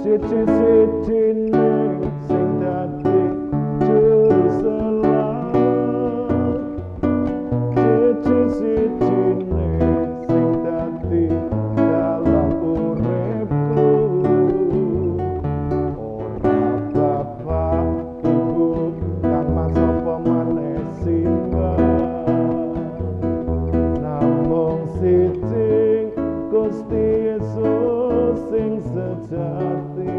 Siji-sijine sing dadi juru selamat, siji-sijine sing dadi dalam uripku. Ora bapak ibu kang sapa maneh simbah, namung siji Gusti Yesus sing sejati.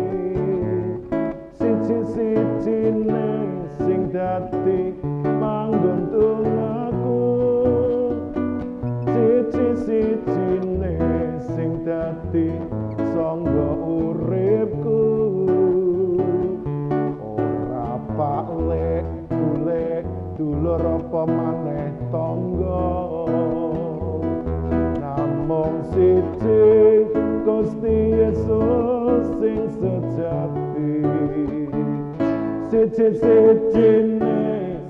Siji-sijine sing dadi panggontung aku, siji-sijine sing dadi sangga uripku. Ora paklek golek dulur apa maneh tangga, namung siji Gusti Yesus sing sejati. Siji-sijine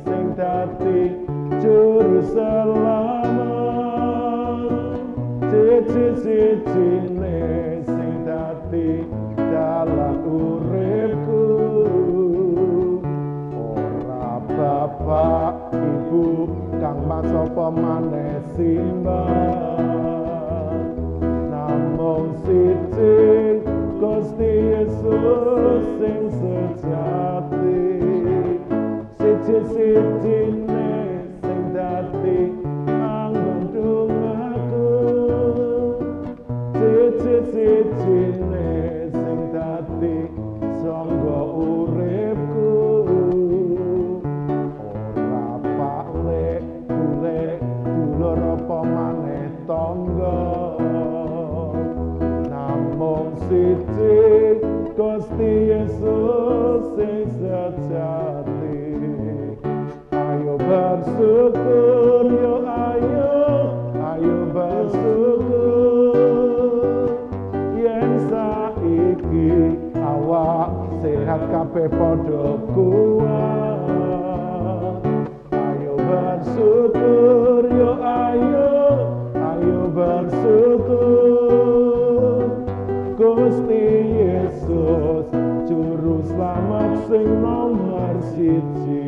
sing dadi juru selamat, siji-sijine sing dadi dalan uripku. Ora bapak ibu kang sapa maneh simbah, namung siji Gusti Yesus sing sejati. Siji-sijine sing dadi panggontung aku, siji-sijine sing dadi sangga uripku. Ora paklek golek dulur apa maneh tangga, namung siji Gusti Yesus sing sejati. Ayo bersyukur yo ayo bersyukur, yen saiki awak sehat kabeh padha kuat. Ayo bersyukur yo ayo bersyukur, Gusti Yesus juru selamat sing nomor siji.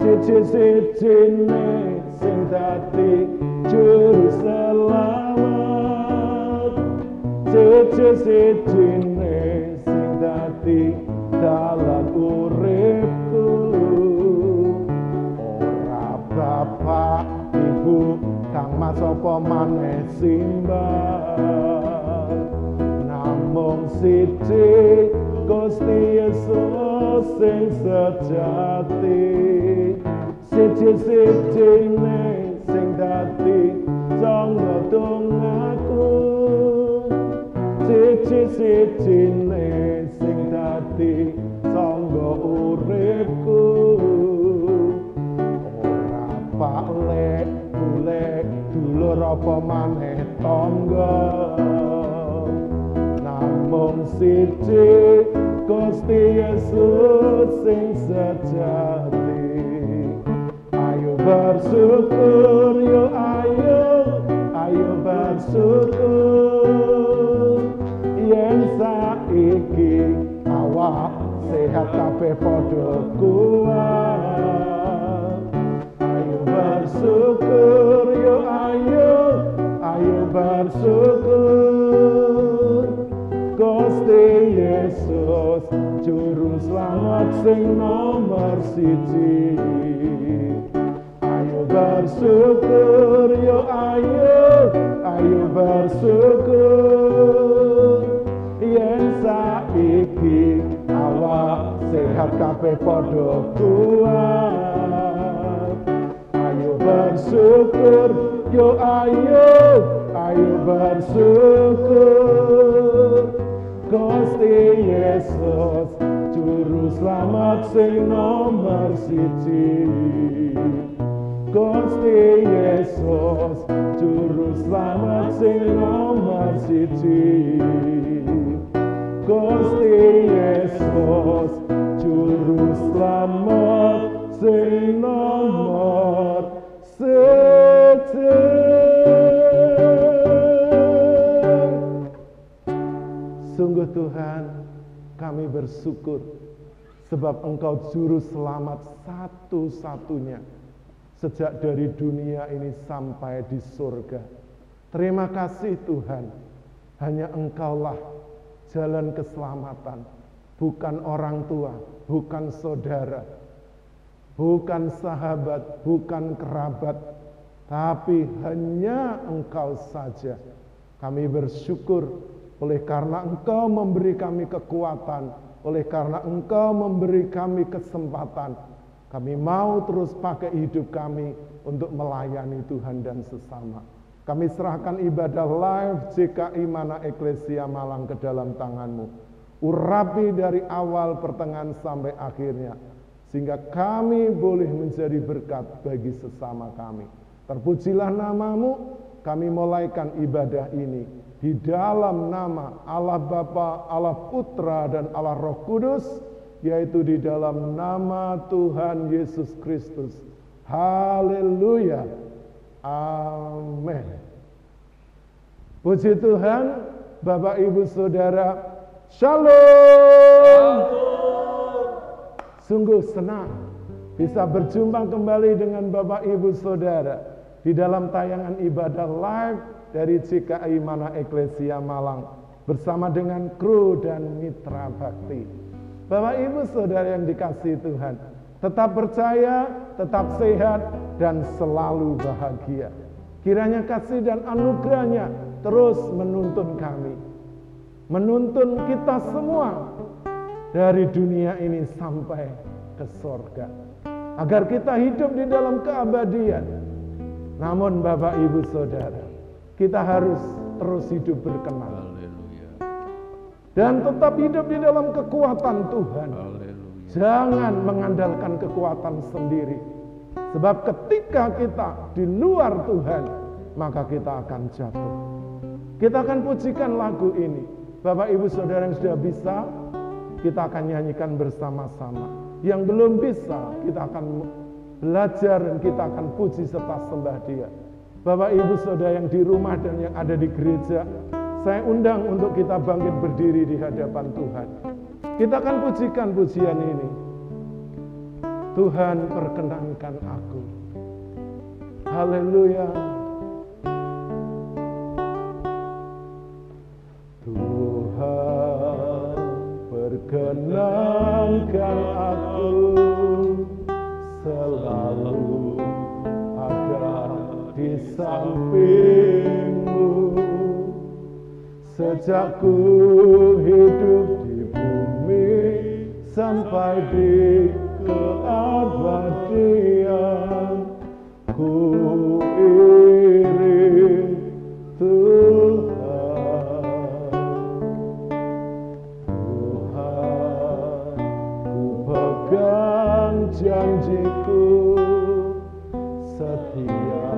Siji-sijine sing dadi juru selamat, siji-sijine sing dadi dalan uripku. Ora bapak ibu kang sapa maneh simbah, namung siji Gusti Yesus sing sejati. Siji-sijine sing dadi sangga dongaku, siji-sijine sing dadi sangga uripku. Ora paklek golek dulur apa maneh tangga, namung siji Gusti Yesus sing sejati. Ayo bersyukur yo ayo bersyukur, yen saiki awak sehat kabeh padha kuat. Ayo bersyukur yo ayo bersyukur, Gusti Yesus juru selamat sing nomor siji. Ayo bersyukur yo ayo bersyukur, yen saiki awak sehat kabeh padha kuat. Ayo bersyukur yo ayo bersyukur, Gusti Yesus juru selamat sing nomor siji. Gusti Yesus juru selamat sing nomor siji. Sungguh Tuhan, kami bersyukur sebab Engkau juru selamat satu-satunya sejak dari dunia ini sampai di surga. Terima kasih Tuhan, hanya Engkaulah jalan keselamatan, bukan orang tua, bukan saudara, bukan sahabat, bukan kerabat, tapi hanya Engkau saja. Kami bersyukur oleh karena Engkau memberi kami kekuatan, oleh karena Engkau memberi kami kesempatan. Kami mau terus pakai hidup kami untuk melayani Tuhan dan sesama. Kami serahkan ibadah live JKI Mana Eklesia Malang ke dalam tangan-Mu. Urapi dari awal, pertengahan, sampai akhirnya. Sehingga kami boleh menjadi berkat bagi sesama kami. Terpujilah nama-Mu, kami mulaikan ibadah ini. Di dalam nama Allah Bapa, Allah Putra, dan Allah Roh Kudus, yaitu di dalam nama Tuhan Yesus Kristus. Haleluya. Amin. Puji Tuhan, Bapak Ibu Saudara, Shalom. Sungguh senang bisa berjumpa kembali dengan Bapak Ibu Saudara di dalam tayangan ibadah live dari JKI Mana Eklesia Malang bersama dengan kru dan mitra bakti. Bapak Ibu Saudara yang dikasihi Tuhan, tetap percaya, tetap sehat, dan selalu bahagia. Kiranya kasih dan anugerahnya terus menuntun kami, menuntun kita semua dari dunia ini sampai ke surga, agar kita hidup di dalam keabadian. Namun Bapak Ibu Saudara, kita harus terus hidup berkenan dan tetap hidup di dalam kekuatan Tuhan. Jangan mengandalkan kekuatan sendiri, sebab ketika kita di luar Tuhan, maka kita akan jatuh. Kita akan pujikan lagu ini. Bapak Ibu Saudara yang sudah bisa, kita akan nyanyikan bersama-sama. Yang belum bisa, kita akan belajar dan kita akan puji serta sembah Dia. Bapak Ibu Saudara yang di rumah dan yang ada di gereja, saya undang untuk kita bangkit berdiri di hadapan Tuhan. Kita akan pujikan pujian ini. Tuhan, perkenankan aku. Haleluya. Tuhan, perkenankan aku selalu ada di samping-Mu. Sejak ku hidup di bumi sampai di keabadian, ku iring Tuhan. Tuhan, ku pegang janji-Ku setia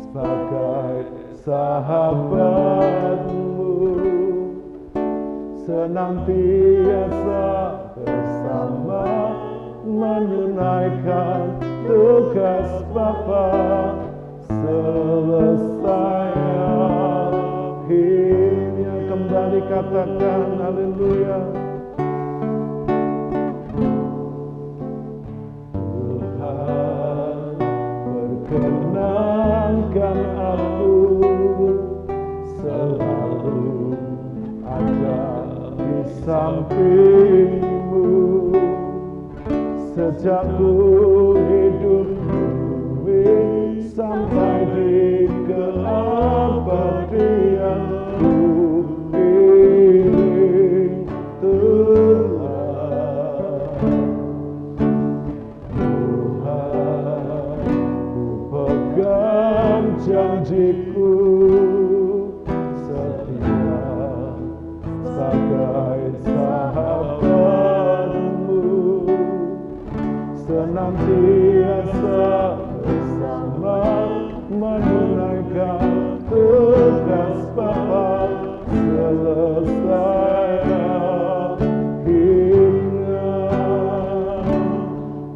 sebagai sahabat-Mu, senantiasa bersama menunaikan tugas Bapa selesai akhirnya. Kembali katakan haleluya. Tuhan, perkenankan aku selalu ada di samping-Mu. Sejak ku hidup di bumi sampai di keabadian, ku iring Tuhan. Tuhan, ku pegang janji-Ku setia sebagai sahabat-Mu, senantiasa bersama menunaikan tugas Bapa selesai akhirnya.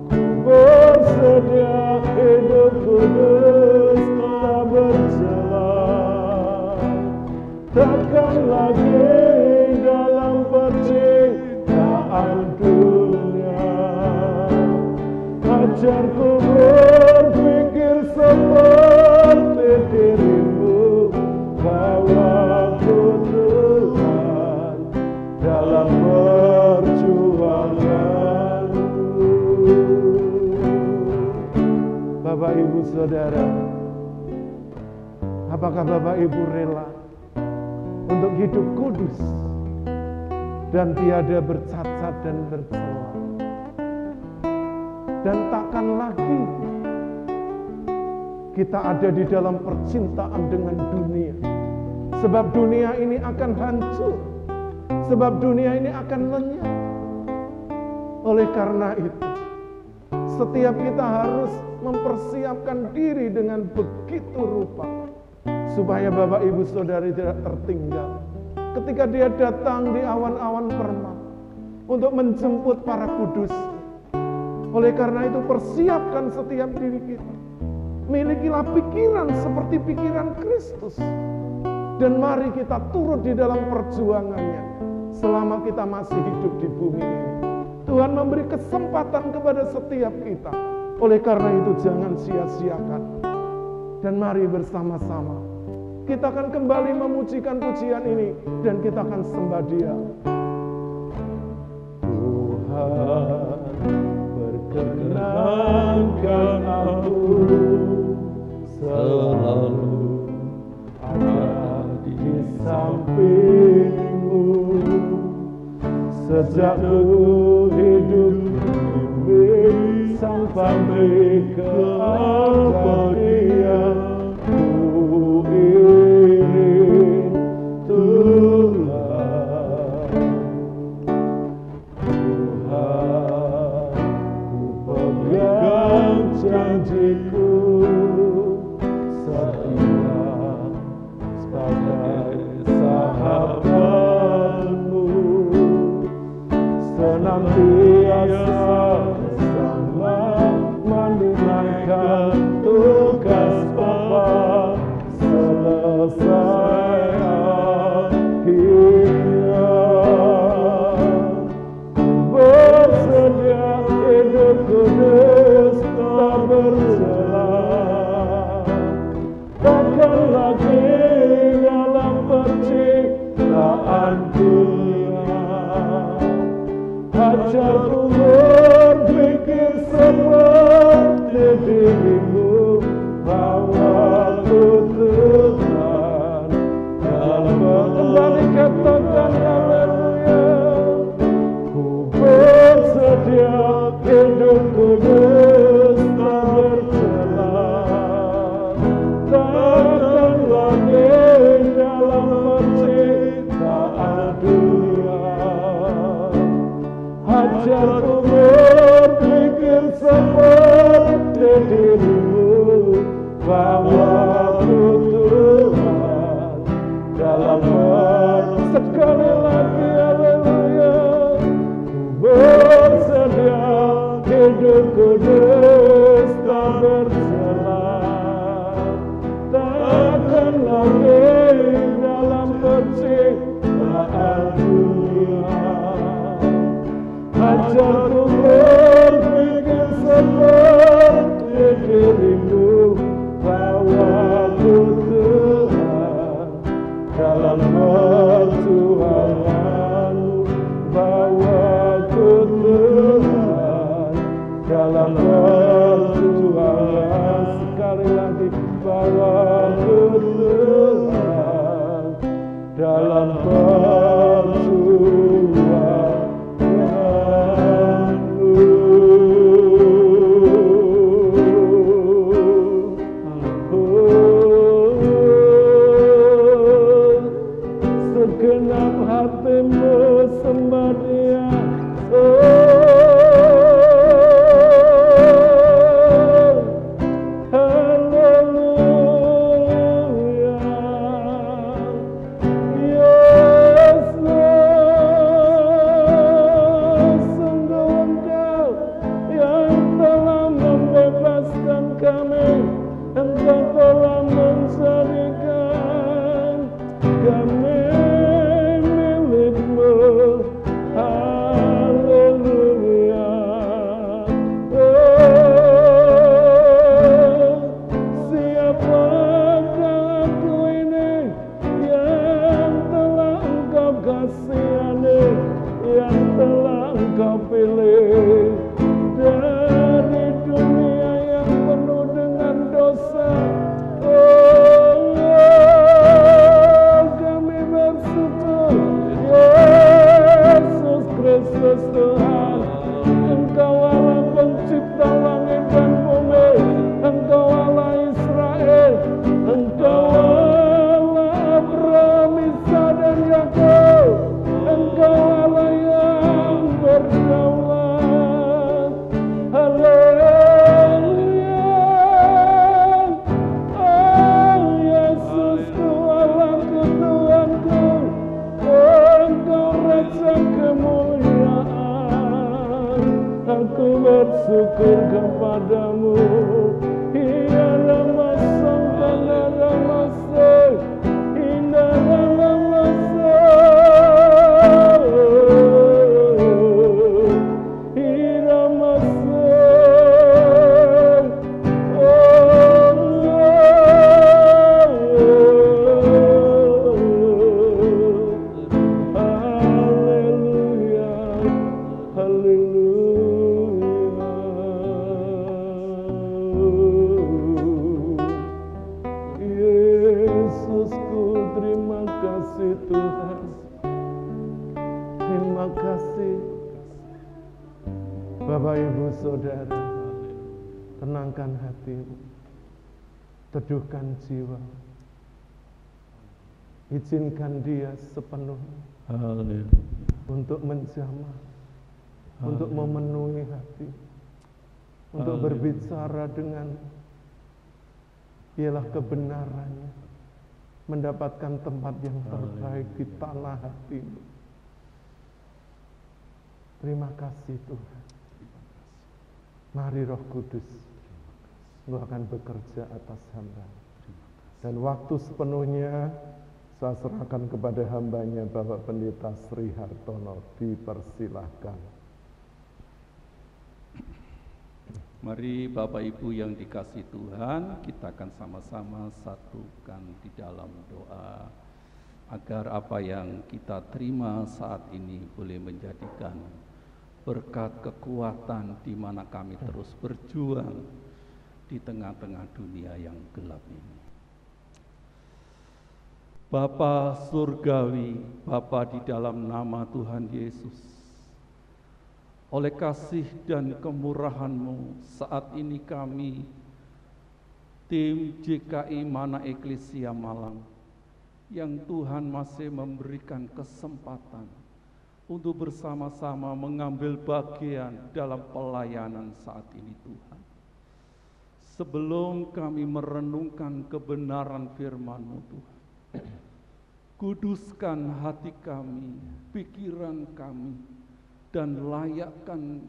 Ku bersedia hidup kudus tak berjalan, takkan lagi Bapak Ibu Saudara, apakah Bapak Ibu rela untuk hidup kudus dan tiada bercacat dan bercela? Dan takkan lagi kita ada di dalam percintaan dengan dunia. Sebab dunia ini akan hancur. Sebab dunia ini akan lenyap. Oleh karena itu, setiap kita harus mempersiapkan diri dengan begitu rupa, supaya Bapak Ibu Saudara tidak tertinggal ketika Dia datang di awan-awan permai untuk menjemput para kudus. Oleh karena itu, persiapkan setiap diri kita. Milikilah pikiran seperti pikiran Kristus. Dan mari kita turut di dalam perjuangannya selama kita masih hidup di bumi ini. Tuhan memberi kesempatan kepada setiap kita. Oleh karena itu, jangan sia-siakan. Dan mari bersama-sama kita akan kembali memujikan pujian ini, dan kita akan sembah Dia. Tuhan, perkenankan aku selalu ada di sampingmu, sejak ku hidup ini sampai ke abadian. Ku ingin Tuhan, ku pegang janjiku setia sebagai sahabatmu, senantiasa bersama menunaikan tugas Bapa selesai akhirnya. Bersedia hidup kudus tak bercela, takkan lagi dalam penciptaan dunia. Ajarku berpikir seperti dirimu, bahwa Tuhan dalam kembali katakan haleluya. Ku bersedia hidup kudus tak bercela, takkan lagi dalam penciptaan dunia. Ajarku berpikir seperti dirimu, bahwa Tuhan dalam sekali lagi haleluya. Ku bersedia hidup kudus tak bercela, takkan lagi dalam penciptaan dunia. Ajarku berpikir seperti dirimu, bahwa Tuhan dalam perjuanganmu, bahwa Tuhan dalam perjuangan. Sekali lagi, bahwa Tuhan dalam perjuangan. Segenap hatimu sembah Dia. Haleluya. Yes, Lord. Sungguh Engkau yang telah membebaskan kami, Engkau telah menjadikan kami milikmu. Haleluya. Siapakah aku ini yang telah Engkau kasihani, yang telah Engkau pilih dari dunia yang penuh dengan bersyukur kepadamu. Iya ramasang kana ramasang, indah ramasang, iramasang, haleluya, haleluya. Yesusku, terima kasih Tuhan. Terima kasih. Bapak Ibu Saudara, tenangkan hatimu, teduhkan jiwa, izinkan Dia sepenuhnya untuk menjamah, untuk memenuhi hati, untuk berbicara dengan ialah kebenarannya, mendapatkan tempat yang terbaik di tanah hatimu. Terima kasih Tuhan. Mari Roh Kudus, Engkau akan bekerja atas hamba. Dan waktu sepenuhnya saya serahkan kepada hambanya Bapak Pendeta Sri Hartono. Dipersilahkan. Mari Bapak Ibu yang dikasihi Tuhan, kita akan sama-sama satukan di dalam doa agar apa yang kita terima saat ini boleh menjadikan berkat kekuatan di mana kami terus berjuang di tengah-tengah dunia yang gelap ini. Bapa surgawi, Bapa di dalam nama Tuhan Yesus, oleh kasih dan kemurahan-Mu saat ini kami, tim JKI Mana Eklesia Malang, yang Tuhan masih memberikan kesempatan untuk bersama-sama mengambil bagian dalam pelayanan saat ini Tuhan. Sebelum kami merenungkan kebenaran firman-Mu Tuhan, kuduskan hati kami, pikiran kami, dan layakkan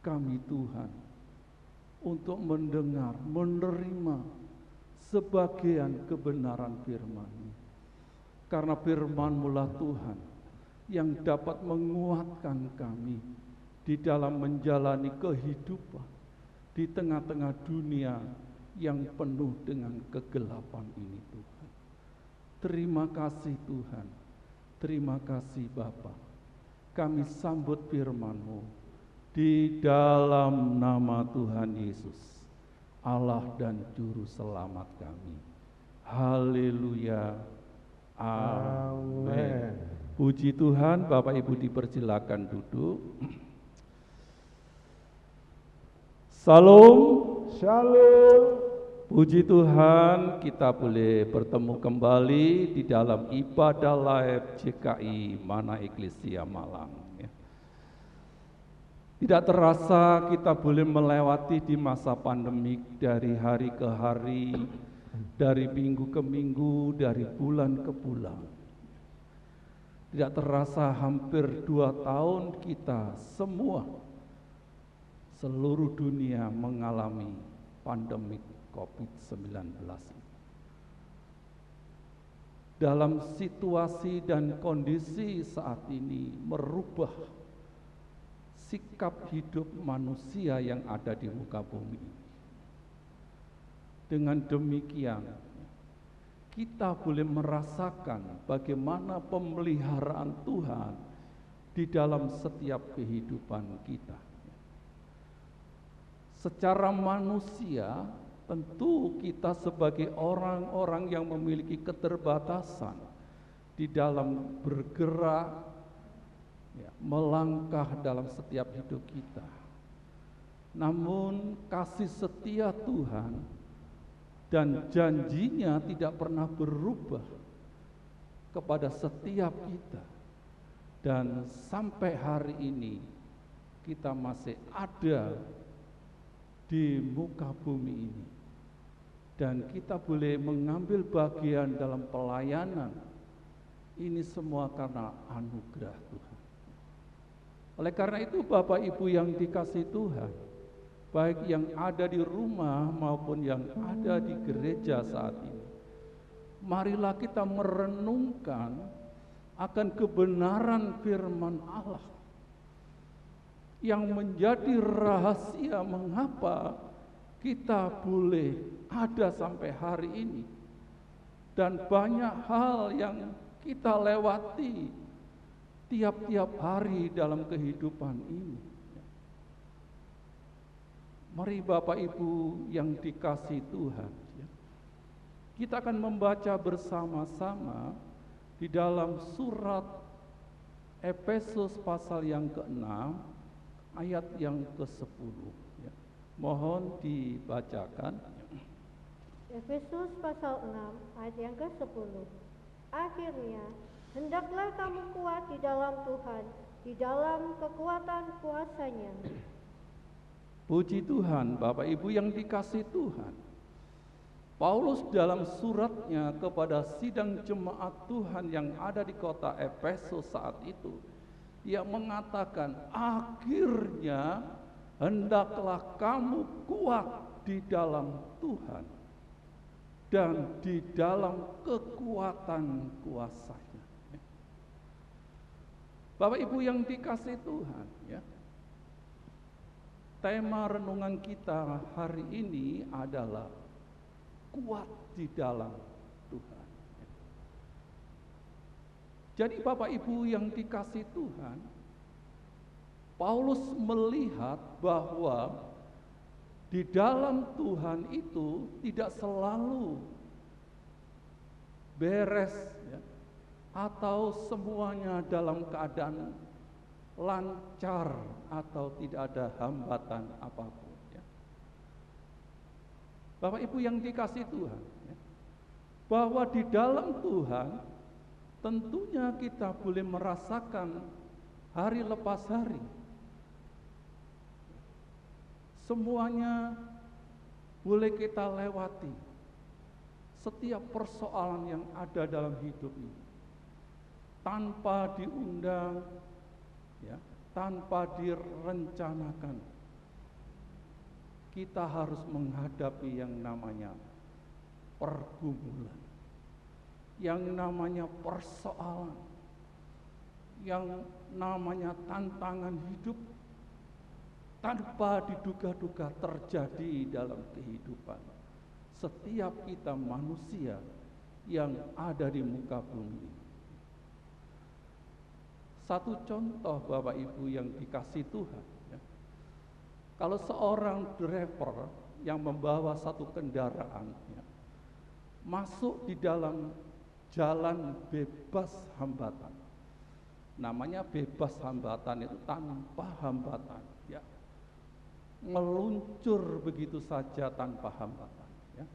kami Tuhan untuk mendengar, menerima sebagian kebenaran firman-Mu. Karena firman-Mu lah Tuhan yang dapat menguatkan kami di dalam menjalani kehidupan di tengah-tengah dunia yang penuh dengan kegelapan ini Tuhan. Terima kasih Tuhan, terima kasih Bapa. Kami sambut firman-Mu di dalam nama Tuhan Yesus, Allah dan Juru Selamat kami. Haleluya, amin. Puji Tuhan, Bapak Ibu dipersilakan duduk. Salam. Shalom. Puji Tuhan, kita boleh bertemu kembali di dalam ibadah live JKI Mana Eklesia Malang. Tidak terasa kita boleh melewati di masa pandemik dari hari ke hari, dari minggu ke minggu, dari bulan ke bulan. Tidak terasa hampir 2 tahun kita semua, seluruh dunia mengalami pandemi COVID-19. Dalam situasi dan kondisi saat ini merubah sikap hidup manusia yang ada di muka bumi. Dengan demikian, kita boleh merasakan bagaimana pemeliharaan Tuhan di dalam setiap kehidupan kita. Secara manusia, tentu kita sebagai orang-orang yang memiliki keterbatasan di dalam bergerak, melangkah dalam setiap hidup kita. Namun kasih setia Tuhan dan janjinya tidak pernah berubah kepada setiap kita. Dan sampai hari ini kita masih ada di muka bumi ini. Dan kita boleh mengambil bagian dalam pelayanan. Ini semua karena anugerah Tuhan. Oleh karena itu Bapak Ibu yang dikasihi Tuhan, baik yang ada di rumah maupun yang ada di gereja saat ini, marilah kita merenungkan akan kebenaran firman Allah yang menjadi rahasia mengapa kita boleh ada sampai hari ini, dan banyak hal yang kita lewati tiap-tiap hari dalam kehidupan ini. Mari Bapak Ibu yang dikasihi Tuhan, kita akan membaca bersama-sama di dalam surat Efesus pasal yang ke-6 ayat yang ke-10. Mohon dibacakan. Efesus pasal 6 ayat yang ke-10. Akhirnya, hendaklah kamu kuat di dalam Tuhan, di dalam kekuatan kuasa-Nya. Puji Tuhan, Bapak Ibu yang dikasihi Tuhan. Paulus dalam suratnya kepada sidang jemaat Tuhan yang ada di kota Efesus saat itu, dia mengatakan, akhirnya hendaklah kamu kuat di dalam Tuhan dan di dalam kekuatan kuasa-Nya. Bapak Ibu yang dikasihi Tuhan, ya. Tema renungan kita hari ini adalah kuat di dalam Tuhan. Jadi Bapak Ibu yang dikasihi Tuhan, Paulus melihat bahwa di dalam Tuhan itu tidak selalu beres, ya, atau semuanya dalam keadaan lancar atau tidak ada hambatan apapun. Ya. Bapak Ibu yang dikasihi Tuhan, ya, bahwa di dalam Tuhan tentunya kita boleh merasakan hari lepas hari. Semuanya boleh kita lewati. Setiap persoalan yang ada dalam hidup ini tanpa diundang, ya, tanpa direncanakan, kita harus menghadapi yang namanya pergumulan, yang namanya persoalan, yang namanya tantangan hidup tanpa diduga-duga terjadi dalam kehidupan setiap kita manusia yang ada di muka bumi. Satu contoh Bapak Ibu yang dikasihi Tuhan, ya. Kalau seorang driver yang membawa satu kendaraan, ya, masuk di dalam jalan bebas hambatan. Namanya bebas hambatan itu tanpa hambatan, ya. Meluncur begitu saja tanpa hambatan, ya.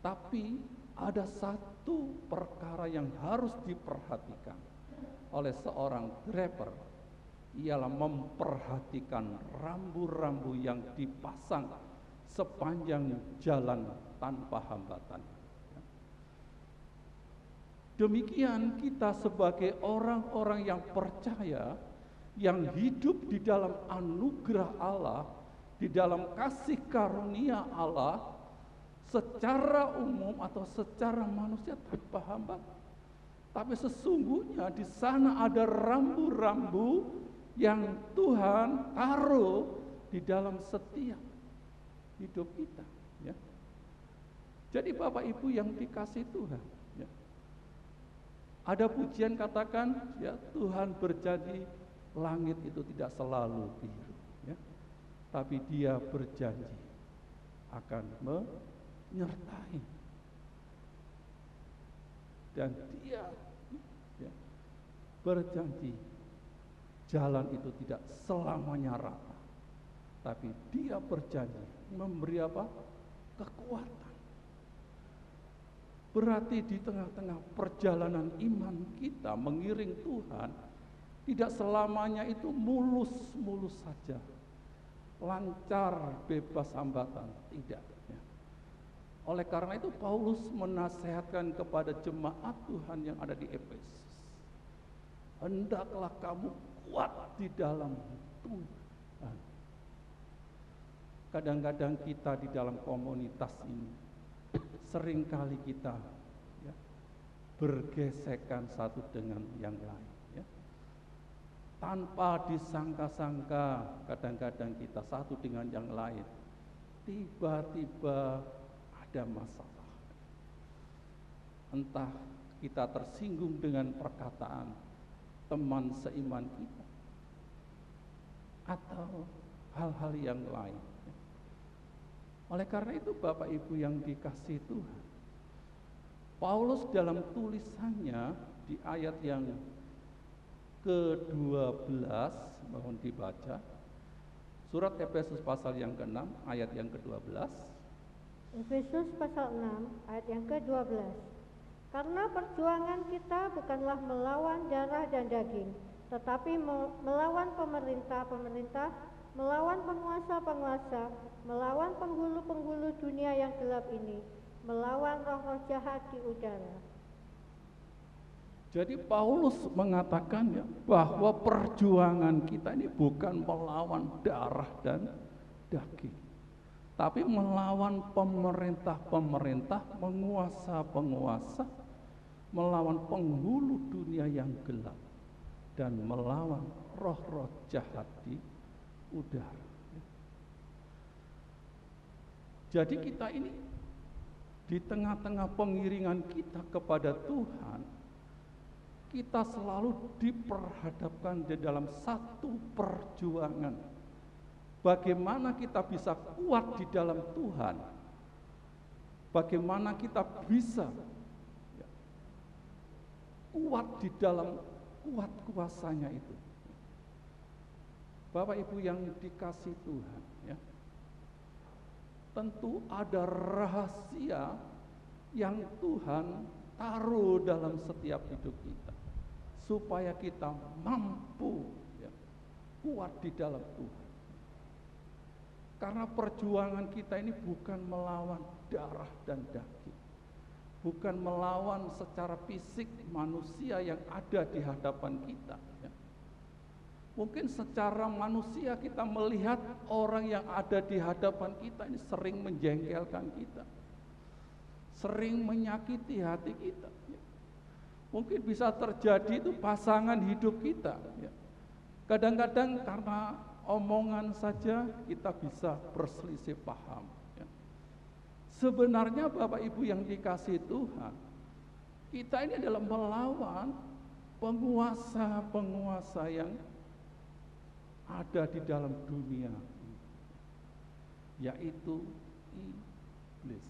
Tapi ada satu perkara yang harus diperhatikan oleh seorang driver, ialah memperhatikan rambu-rambu yang dipasang sepanjang jalan tanpa hambatan. Demikian kita sebagai orang-orang yang percaya, yang hidup di dalam anugerah Allah, di dalam kasih karunia Allah, secara umum atau secara manusia tanpa hambatan. Tapi sesungguhnya di sana ada rambu-rambu yang Tuhan taruh di dalam setiap hidup kita, ya. Jadi Bapak Ibu yang dikasihi Tuhan, ya. Ada pujian katakan, ya, Tuhan berjanji langit itu tidak selalu biru, ya. Tapi Dia berjanji akan menyertai, dan Dia, ya, berjanji jalan itu tidak selamanya rata, tapi Dia berjanji memberi apa? Kekuatan. Berarti di tengah-tengah perjalanan iman kita mengiring Tuhan, tidak selamanya itu mulus-mulus saja, lancar, bebas hambatan, tidak, ya. Oleh karena itu Paulus menasehatkan kepada jemaat Tuhan yang ada di Efesus, hendaklah kamu kuat di dalam Tuhan. Kadang-kadang kita di dalam komunitas ini seringkali kita ya, bergesekan satu dengan yang lain ya. Tanpa disangka-sangka kadang-kadang kita satu dengan yang lain tiba-tiba ada masalah. Entah kita tersinggung dengan perkataan teman seiman kita atau hal-hal yang lain. Oleh karena itu Bapak Ibu yang dikasihi Tuhan, Paulus dalam tulisannya di ayat yang ke-12, mohon dibaca, surat Efesus pasal yang ke-6 ayat yang ke-12. Efesus pasal 6 ayat yang ke-12. Karena perjuangan kita bukanlah melawan darah dan daging, tetapi melawan pemerintah-pemerintah, melawan penguasa-penguasa, melawan penghulu-penghulu dunia yang gelap ini, melawan roh-roh jahat di udara. Jadi Paulus mengatakan ya, bahwa perjuangan kita ini bukan melawan darah dan daging, tapi melawan pemerintah-pemerintah, penguasa-penguasa, melawan penghulu dunia yang gelap, dan melawan roh-roh jahat di udara. Jadi kita ini di tengah-tengah pengiringan kita kepada Tuhan, kita selalu diperhadapkan di dalam satu perjuangan. Bagaimana kita bisa kuat di dalam Tuhan? Bagaimana kita bisa kuat di dalam kuat kuasanya itu? Bapak Ibu yang dikasihi Tuhan, ya, tentu ada rahasia yang Tuhan taruh dalam setiap hidup kita, supaya kita mampu ya, kuat di dalam Tuhan. Karena perjuangan kita ini bukan melawan darah dan daging, bukan melawan secara fisik manusia yang ada di hadapan kita ya. Mungkin secara manusia kita melihat orang yang ada di hadapan kita ini sering menjengkelkan kita, sering menyakiti hati kita ya. Mungkin bisa terjadi itu pasangan hidup kita ya. Kadang-kadang karena omongan saja kita bisa berselisih paham ya. Sebenarnya Bapak Ibu yang dikasihi Tuhan, kita ini adalah melawan penguasa-penguasa yang ada di dalam dunia, yaitu iblis.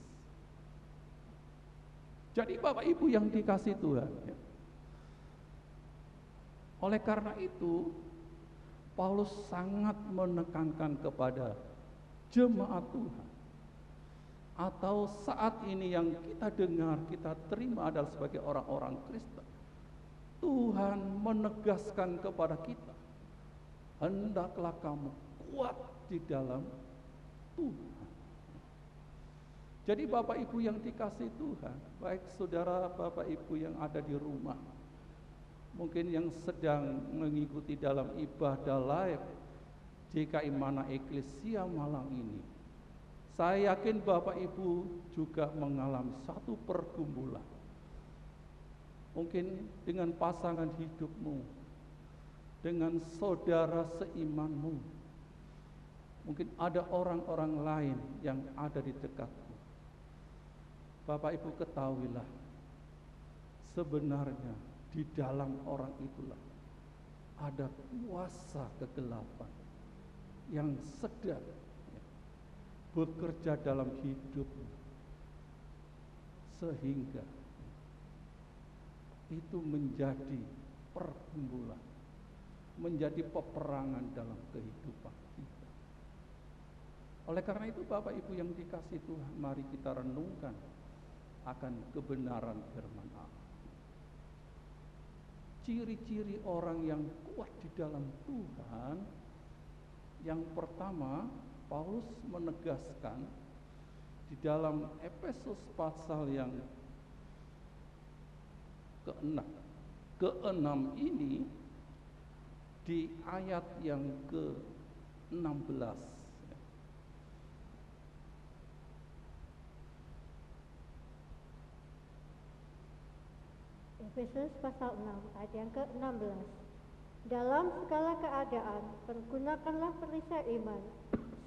Jadi Bapak Ibu yang dikasihi Tuhan ya. Oleh karena itu Paulus sangat menekankan kepada jemaat Tuhan, atau saat ini yang kita dengar, kita terima adalah sebagai orang-orang Kristen. Tuhan menegaskan kepada kita, hendaklah kamu kuat di dalam Tuhan. Jadi Bapak Ibu yang dikasihi Tuhan, baik saudara Bapak Ibu yang ada di rumah, mungkin yang sedang mengikuti dalam ibadah live JKI Mana Eklesia Malang ini, saya yakin Bapak Ibu juga mengalami satu pergumulan. Mungkin dengan pasangan hidupmu, dengan saudara seimanmu, mungkin ada orang-orang lain yang ada di dekatmu. Bapak Ibu ketahuilah, sebenarnya di dalam orang itulah ada kuasa kegelapan yang sedang bekerja dalam hidupmu, sehingga itu menjadi pergumulan, menjadi peperangan dalam kehidupan kita. Oleh karena itu Bapak Ibu yang dikasihi Tuhan, mari kita renungkan akan kebenaran firman Allah. Ciri-ciri orang yang kuat di dalam Tuhan, yang pertama Paulus menegaskan di dalam Efesus pasal yang ke-6 ke-6 ini di ayat yang ke-16. Efesus pasal 6 ayat yang ke-16. Dalam segala keadaan pergunakanlah perisai iman,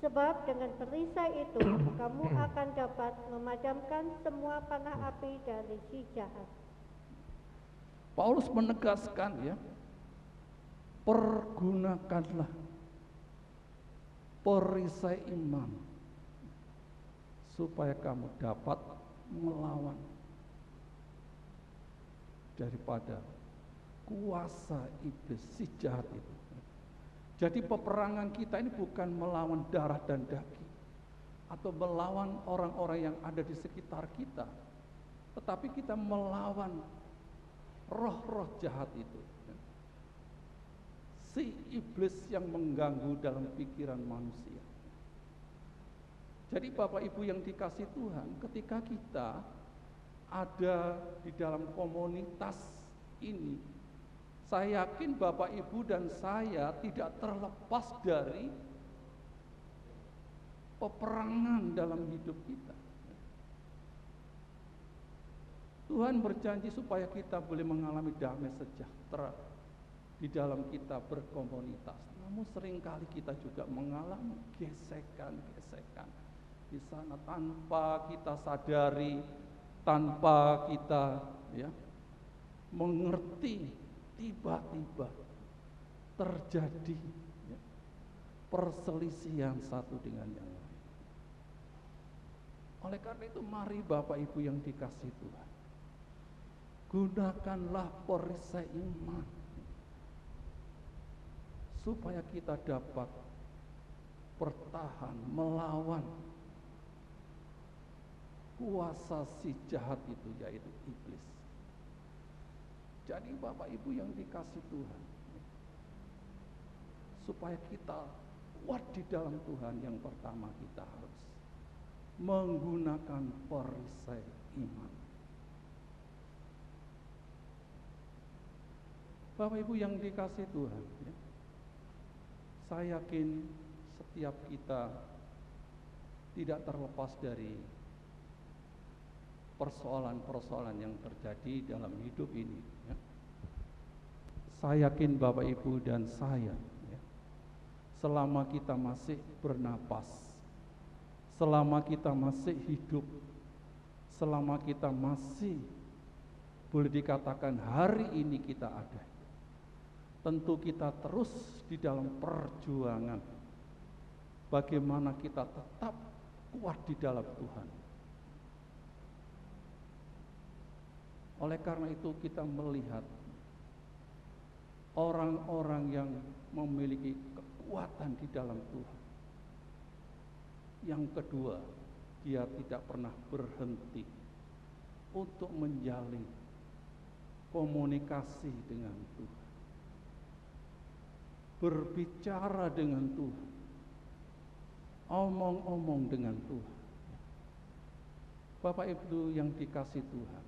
sebab dengan perisai itu kamu akan dapat memadamkan semua panah api dari si jahat. Paulus menegaskan ya, pergunakanlah perisai iman supaya kamu dapat melawan daripada kuasa iblis si jahat itu. Jadi peperangan kita ini bukan melawan darah dan daging atau melawan orang-orang yang ada di sekitar kita, tetapi kita melawan roh-roh jahat itu, si iblis yang mengganggu dalam pikiran manusia. Jadi Bapak Ibu yang dikasih Tuhan, ketika kita ada di dalam komunitas ini, saya yakin Bapak Ibu dan saya tidak terlepas dari peperangan dalam hidup kita. Tuhan berjanji supaya kita boleh mengalami damai sejahtera di dalam kita berkomunitas. Namun seringkali kita juga mengalami gesekan-gesekan di sana tanpa kita sadari, tanpa kita mengerti, tiba-tiba terjadi perselisihan satu dengan yang lain. Oleh karena itu mari Bapak Ibu yang dikasih Tuhan, gunakanlah perisai iman supaya kita dapat bertahan melawan kuasa si jahat itu, yaitu iblis. Jadi Bapak Ibu yang dikasih Tuhan, supaya kita kuat di dalam Tuhan, yang pertama kita harus menggunakan perisai iman. Bapak Ibu yang dikasih Tuhan, saya yakin setiap kita tidak terlepas dari persoalan-persoalan yang terjadi dalam hidup ini. Saya yakin Bapak Ibu dan saya, selama kita masih bernapas, selama kita masih hidup, selama kita masih boleh dikatakan hari ini kita ada, tentu kita terus di dalam perjuangan bagaimana kita tetap kuat di dalam Tuhan. Oleh karena itu kita melihat orang-orang yang memiliki kekuatan di dalam Tuhan. Yang kedua, dia tidak pernah berhenti untuk menjalin komunikasi dengan Tuhan, berbicara dengan Tuhan, omong-omong dengan Tuhan. Bapak Ibu yang dikasih Tuhan,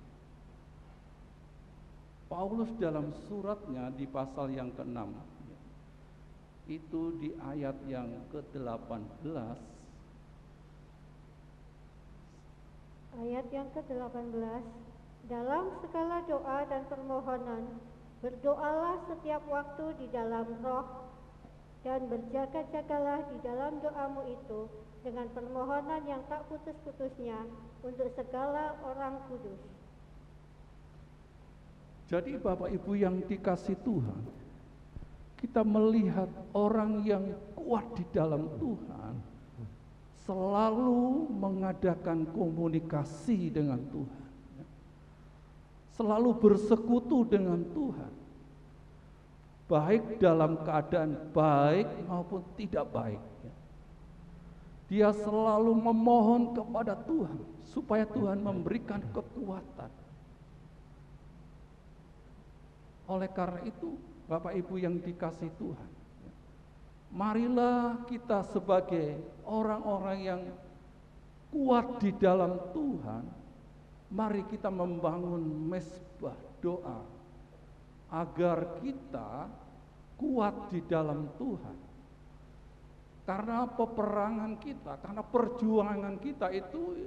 Paulus dalam suratnya di pasal yang ke-6, itu di ayat yang ke-18, ayat yang ke-18, dalam segala doa dan permohonan berdoalah setiap waktu di dalam roh, dan berjaga-jagalah di dalam doamu itu dengan permohonan yang tak putus-putusnya untuk segala orang kudus. Jadi Bapak Ibu yang dikasih Tuhan, kita melihat orang yang kuat di dalam Tuhan selalu mengadakan komunikasi dengan Tuhan, selalu bersekutu dengan Tuhan, baik dalam keadaan baik maupun tidak baik. Dia selalu memohon kepada Tuhan supaya Tuhan memberikan kekuatan. Oleh karena itu, Bapak Ibu yang dikasih Tuhan, marilah kita sebagai orang-orang yang kuat di dalam Tuhan, mari kita membangun mezbah doa agar kita kuat di dalam Tuhan. Karena peperangan kita, karena perjuangan kita itu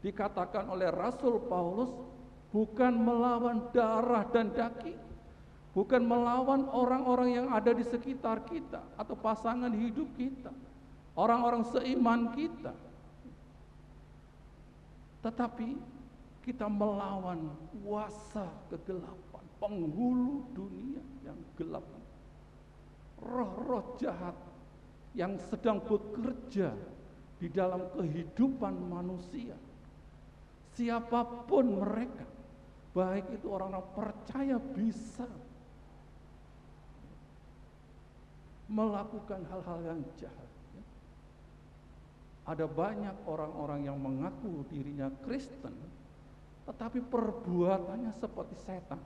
dikatakan oleh Rasul Paulus bukan melawan darah dan daging, bukan melawan orang-orang yang ada di sekitar kita atau pasangan hidup kita, orang-orang seiman kita, tetapi kita melawan kuasa kegelapan, penghulu dunia yang gelap, roh-roh jahat yang sedang bekerja di dalam kehidupan manusia. Siapapun mereka, baik itu orang-orang percaya, bisa melakukan hal-hal yang jahat. Ada banyak orang-orang yang mengaku dirinya Kristen, tetapi perbuatannya seperti setan.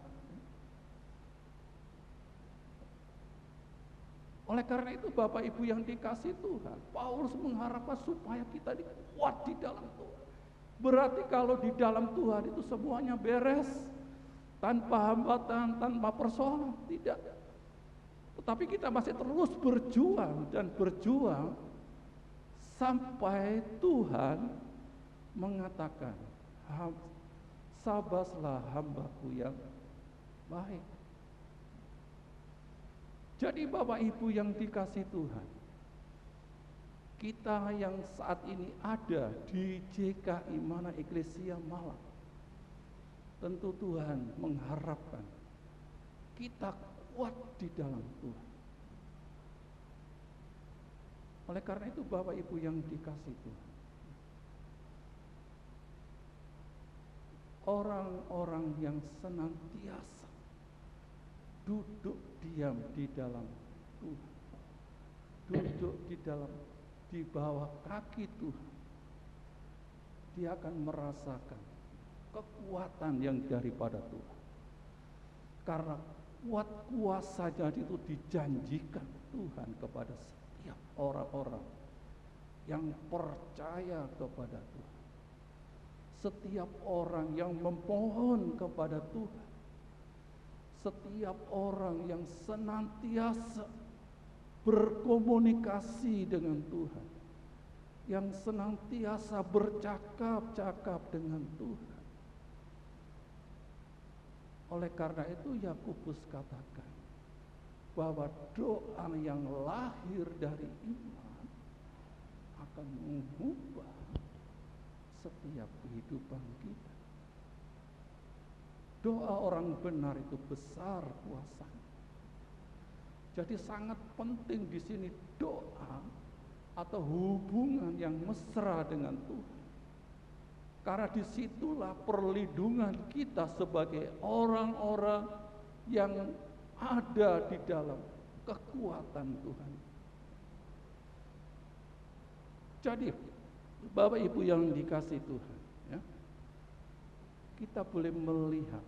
Oleh karena itu Bapak Ibu yang dikasih Tuhan, Paulus mengharapkan supaya kita kuat di dalam Tuhan. Berarti kalau di dalam Tuhan itu semuanya beres, tanpa hambatan, tanpa persoalan, tidak. Tetapi kita masih terus berjuang dan berjuang sampai Tuhan mengatakan, sabaslah hambaku yang baik. Jadi Bapak Ibu yang dikasih Tuhan, kita yang saat ini ada di JKI Mana Eklesia Malang, tentu Tuhan mengharapkan kita kuat di dalam Tuhan. Oleh karena itu Bapak Ibu yang dikasih Tuhan, orang-orang yang senantiasa duduk diam di dalam Tuhan, duduk di bawah kaki Tuhan, dia akan merasakan kekuatan yang daripada Tuhan. Karena kuasanya itu dijanjikan Tuhan kepada setiap orang-orang yang percaya kepada Tuhan, setiap orang yang memohon kepada Tuhan, setiap orang yang senantiasa berkomunikasi dengan Tuhan, yang senantiasa bercakap-cakap dengan Tuhan. Oleh karena itu Yakobus katakan bahwa doa yang lahir dari iman akan mengubah setiap kehidupan kita. Doa orang benar itu besar kuasanya. Jadi sangat penting di sini doa atau hubungan yang mesra dengan Tuhan. Karena disitulah perlindungan kita sebagai orang-orang yang ada di dalam kekuatan Tuhan. Jadi Bapak Ibu yang dikasih Tuhan, ya, kita boleh melihat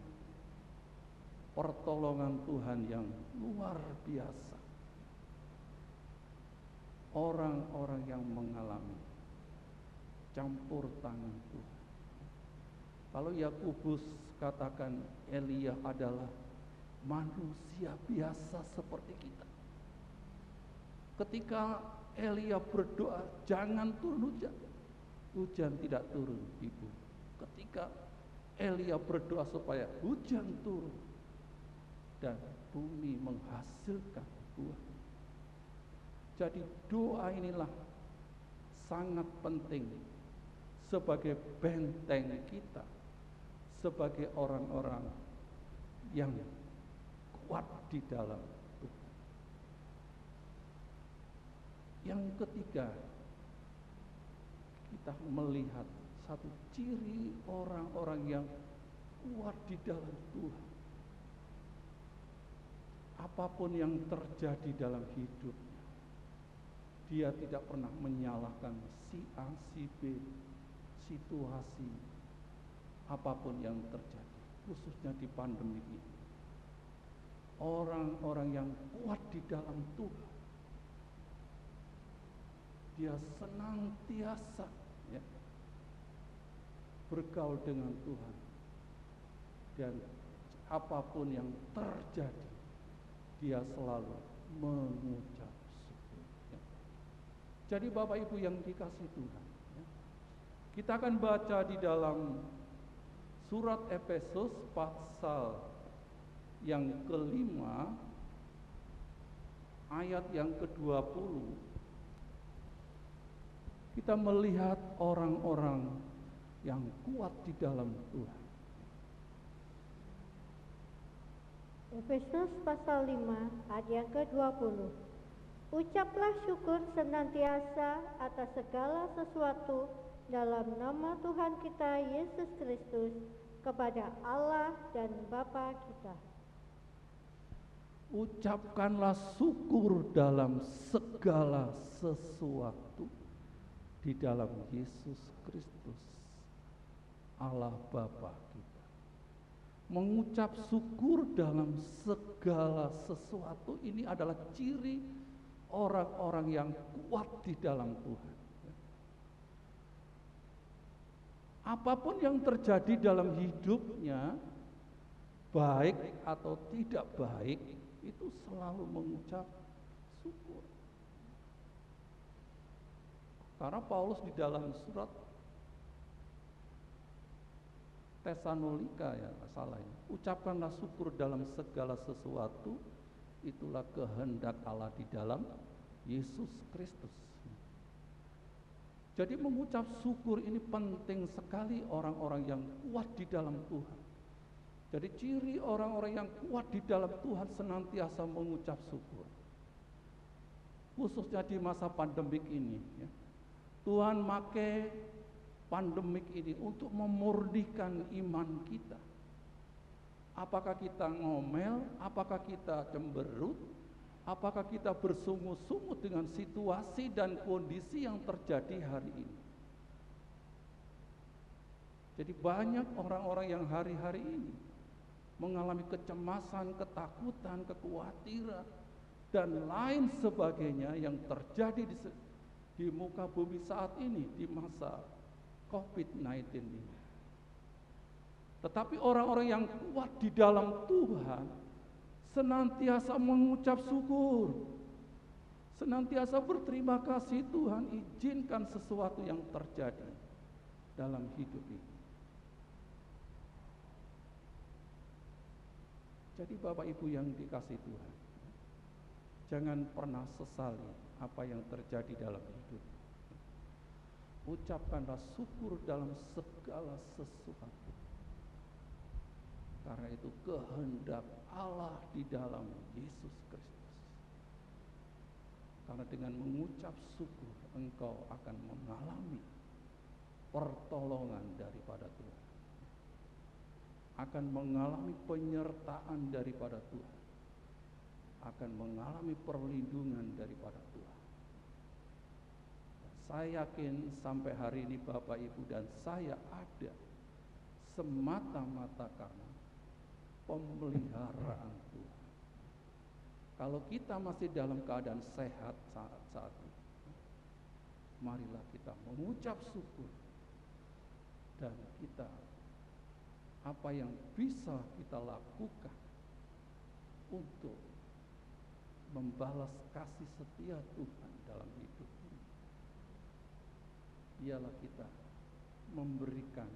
pertolongan Tuhan yang luar biasa. Orang-orang yang mengalami campur tangan Tuhan. Kalau Yakobus katakan Elia adalah manusia biasa seperti kita. Ketika Elia berdoa, jangan turun hujan, hujan tidak turun di bumi. Ketika Elia berdoa supaya hujan turun dan bumi menghasilkan buah. Jadi doa inilah sangat penting sebagai benteng kita, sebagai orang-orang yang kuat di dalam Tuhan. Yang ketiga, kita melihat satu ciri orang-orang yang kuat di dalam Tuhan. Apapun yang terjadi dalam hidup, dia tidak pernah menyalahkan si A, si B, situasi apapun yang terjadi, khususnya di pandemi ini. Orang-orang yang kuat di dalam Tuhan, dia senantiasa, ya, bergaul dengan Tuhan dan apapun yang terjadi, dia selalu mengucap syukur. Ya. Jadi Bapak Ibu yang dikasihi Tuhan, ya, kita akan baca di dalam surat Efesus pasal yang kelima, ayat yang ke-20. Kita melihat orang-orang yang kuat di dalam Tuhan. Efesus pasal 5 ayat yang ke-20. Ucaplah syukur senantiasa atas segala sesuatu dalam nama Tuhan kita Yesus Kristus kepada Allah dan Bapa kita. Ucapkanlah syukur dalam segala sesuatu di dalam Yesus Kristus, Allah Bapa kita. Mengucap syukur dalam segala sesuatu ini adalah ciri orang-orang yang kuat di dalam Tuhan. Apapun yang terjadi dalam hidupnya, baik atau tidak baik, itu selalu mengucap syukur. Karena Paulus di dalam surat Tesalonika, ya salah ya, ucapkanlah syukur dalam segala sesuatu, itulah kehendak Allah di dalam Yesus Kristus. Jadi mengucap syukur ini penting sekali orang-orang yang kuat di dalam Tuhan. Jadi ciri orang-orang yang kuat di dalam Tuhan senantiasa mengucap syukur. Khususnya di masa pandemik ini, ya. Tuhan pakai pandemik ini untuk memurnikan iman kita. Apakah kita ngomel, apakah kita cemberut, apakah kita bersungut-sungut dengan situasi dan kondisi yang terjadi hari ini. Jadi banyak orang-orang yang hari-hari ini mengalami kecemasan, ketakutan, kekhawatiran, dan lain sebagainya yang terjadi di muka bumi saat ini, di masa COVID-19 ini. Tetapi orang-orang yang kuat di dalam Tuhan senantiasa mengucap syukur, senantiasa berterima kasih. Tuhan, izinkan sesuatu yang terjadi dalam hidup ini. Jadi Bapak Ibu yang dikasihi Tuhan, jangan pernah sesali apa yang terjadi dalam hidup. Ucapkanlah syukur dalam segala sesuatu. Karena itu kehendak Allah di dalam Yesus Kristus. Karena dengan mengucap syukur, engkau akan mengalami pertolongan daripada Tuhan. Akan mengalami penyertaan daripada Tuhan. Akan mengalami perlindungan daripada Tuhan. Saya yakin sampai hari ini Bapak Ibu dan saya ada semata-mata karena pemeliharaan Tuhan. Kalau kita masih dalam keadaan sehat saat ini, marilah kita mengucap syukur dan kita apa yang bisa kita lakukan untuk membalas kasih setia Tuhan dalam hidup ini. Ialah kita memberikan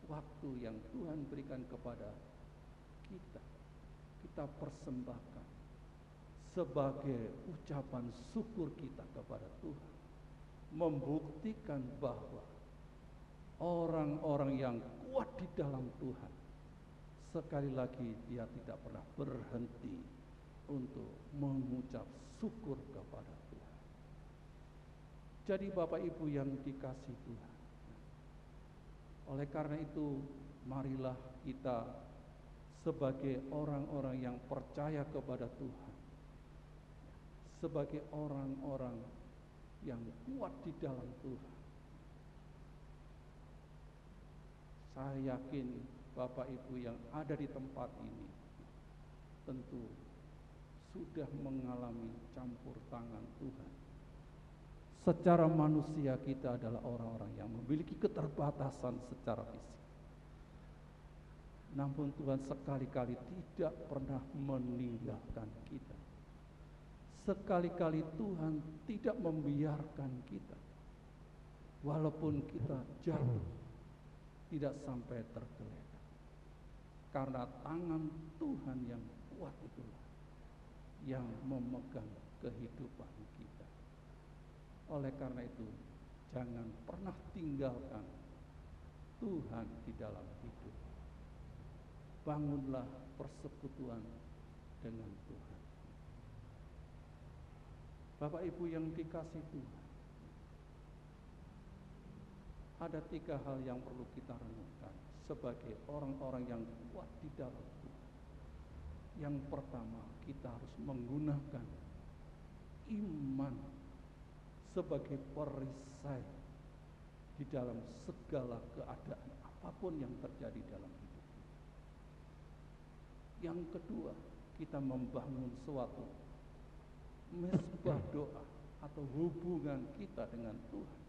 waktu yang Tuhan berikan kepada kita persembahkan sebagai ucapan syukur kita kepada Tuhan, membuktikan bahwa orang-orang yang kuat di dalam Tuhan, sekali lagi dia tidak pernah berhenti untuk mengucap syukur kepada Tuhan. Jadi Bapak Ibu yang dikasihi Tuhan, oleh karena itu marilah kita sebagai orang-orang yang percaya kepada Tuhan, sebagai orang-orang yang kuat di dalam Tuhan. Saya yakin Bapak Ibu yang ada di tempat ini tentu sudah mengalami campur tangan Tuhan. Secara manusia kita adalah orang-orang yang memiliki keterbatasan secara fisik. Namun Tuhan sekali-kali tidak pernah meninggalkan kita. Sekali-kali Tuhan tidak membiarkan kita. Walaupun kita jatuh, tidak sampai tergeletak. Karena tangan Tuhan yang kuat itulah yang memegang kehidupan kita. Oleh karena itu, jangan pernah tinggalkan Tuhan di dalam hidup. Bangunlah persekutuan dengan Tuhan. Bapak Ibu yang dikasihi Tuhan, ada 3 hal yang perlu kita renungkan sebagai orang-orang yang kuat di dalam Tuhan. Yang pertama, kita harus menggunakan iman sebagai perisai di dalam segala keadaan apapun yang terjadi dalam hidup kita. Yang kedua, kita membangun suatu mesbah doa atau hubungan kita dengan Tuhan.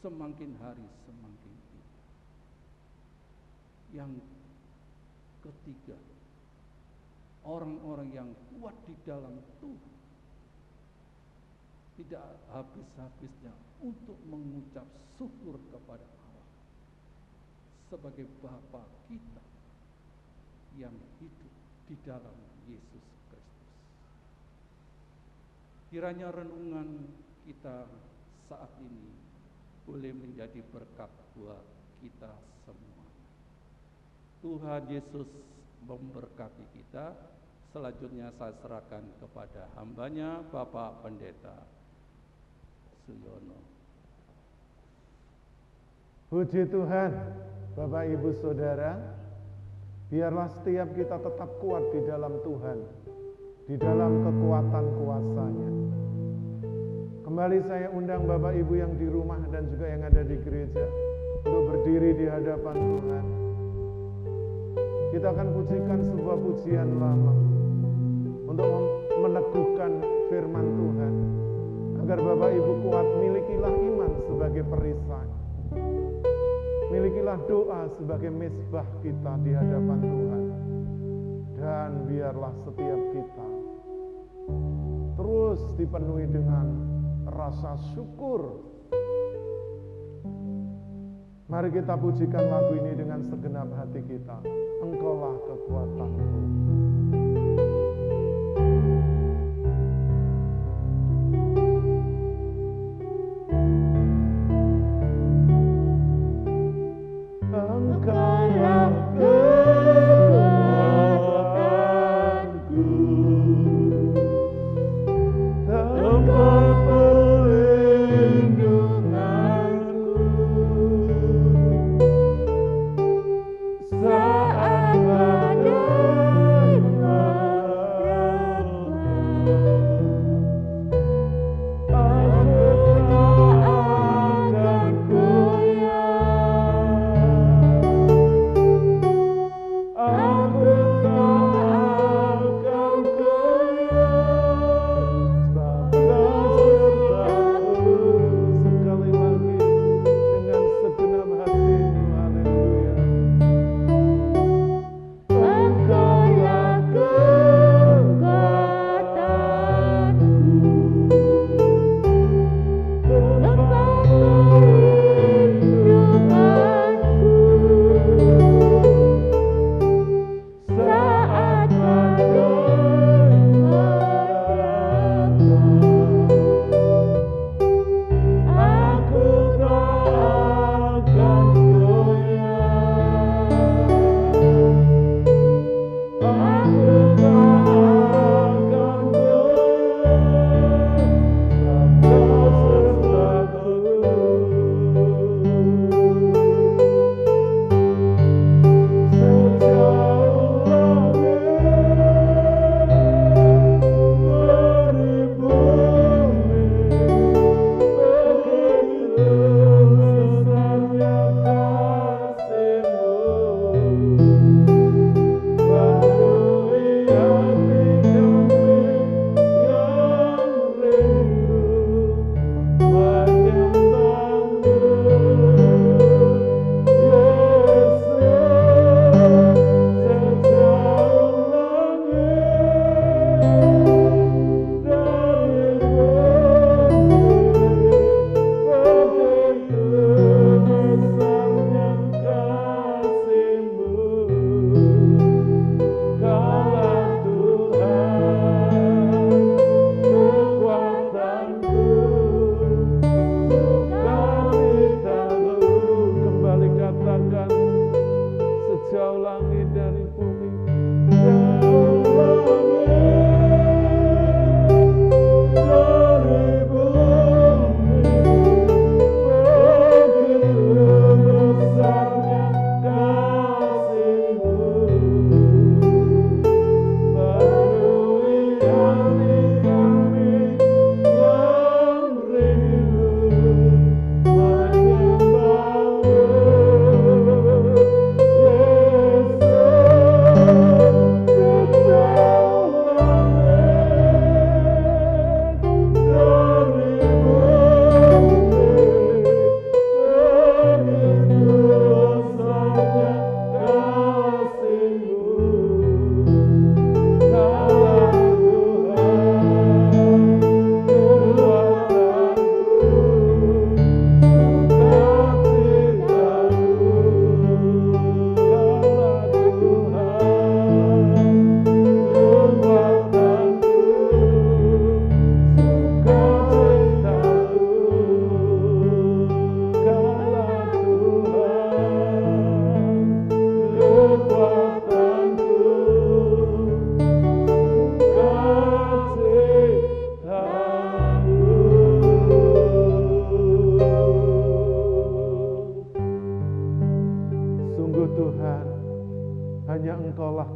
Semakin hari semakin indah. Yang ketiga, orang-orang yang kuat di dalam Tuhan tidak habis-habisnya untuk mengucap syukur kepada Allah sebagai Bapa kita yang hidup di dalam Yesus Kristus. Kiranya renungan kita saat ini boleh menjadi berkat buat kita semua. Tuhan Yesus memberkati kita. Selanjutnya saya serahkan kepada hambanya Bapak Pendeta Suyono. Puji Tuhan, Bapak Ibu Saudara, biarlah setiap kita tetap kuat di dalam Tuhan, di dalam kekuatan kuasa-Nya. Kembali saya undang Bapak Ibu yang di rumah dan juga yang ada di gereja untuk berdiri di hadapan Tuhan. Kita akan pujikan sebuah pujian lama untuk meneguhkan firman Tuhan. Agar Bapak Ibu kuat, milikilah iman sebagai perisai. Milikilah doa sebagai mesbah kita di hadapan Tuhan. Dan biarlah setiap kita terus dipenuhi dengan rasa syukur. Mari kita pujikan lagu ini dengan segenap hati kita. Engkaulah kekuatanku. Engkaulah kekuatanku, tempat perlindunganku saat badai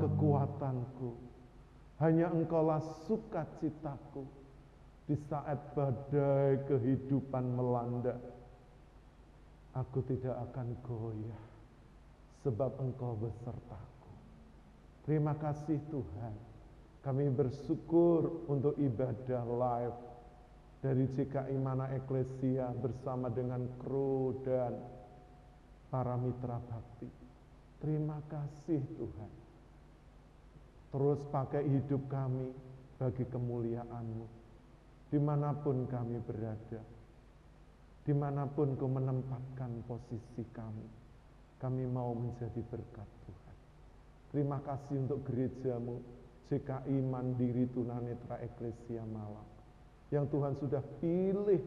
kekuatanku, hanya Engkaulah sukacitaku di saat badai kehidupan melanda. Aku tidak akan goyah, sebab Engkau besertaku. Terima kasih Tuhan. Kami bersyukur untuk ibadah live dari GKI Mana Eklesia bersama dengan kru dan para mitra bakti. Terima kasih Tuhan. Terus pakai hidup kami bagi kemuliaan-Mu. Dimanapun kami berada, dimanapun Kau menempatkan posisi kami mau menjadi berkat Tuhan. Terima kasih untuk gereja-Mu, GKI Mandiri Tunanetra Eklesia Malang, yang Tuhan sudah pilih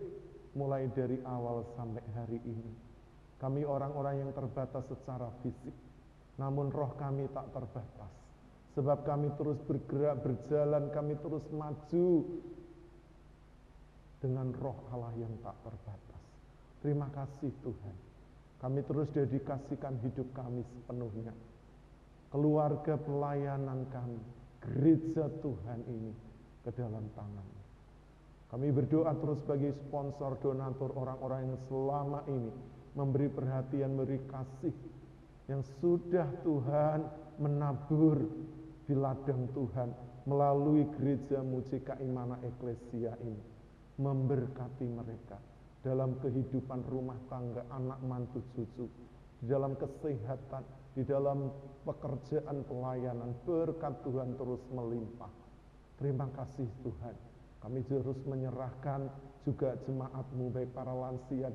mulai dari awal sampai hari ini. Kami orang-orang yang terbatas secara fisik, namun roh kami tak terbatas. Sebab kami terus bergerak, berjalan, kami terus maju dengan roh Allah yang tak terbatas. Terima kasih Tuhan. Kami terus dedikasikan hidup kami sepenuhnya. Keluarga pelayanan kami, gereja Tuhan ini ke dalam tangan-Mu. Kami berdoa terus bagi sponsor, donatur, orang-orang yang selama ini memberi perhatian, memberi kasih, yang sudah Tuhan menabur di ladang Tuhan melalui gereja-Mu GKI Mana Eklesia ini. Memberkati mereka dalam kehidupan rumah tangga, anak mantu cucu, di dalam kesehatan, di dalam pekerjaan pelayanan. Berkat Tuhan terus melimpah. Terima kasih Tuhan. Kami terus menyerahkan juga jemaat-Mu, baik para lansia,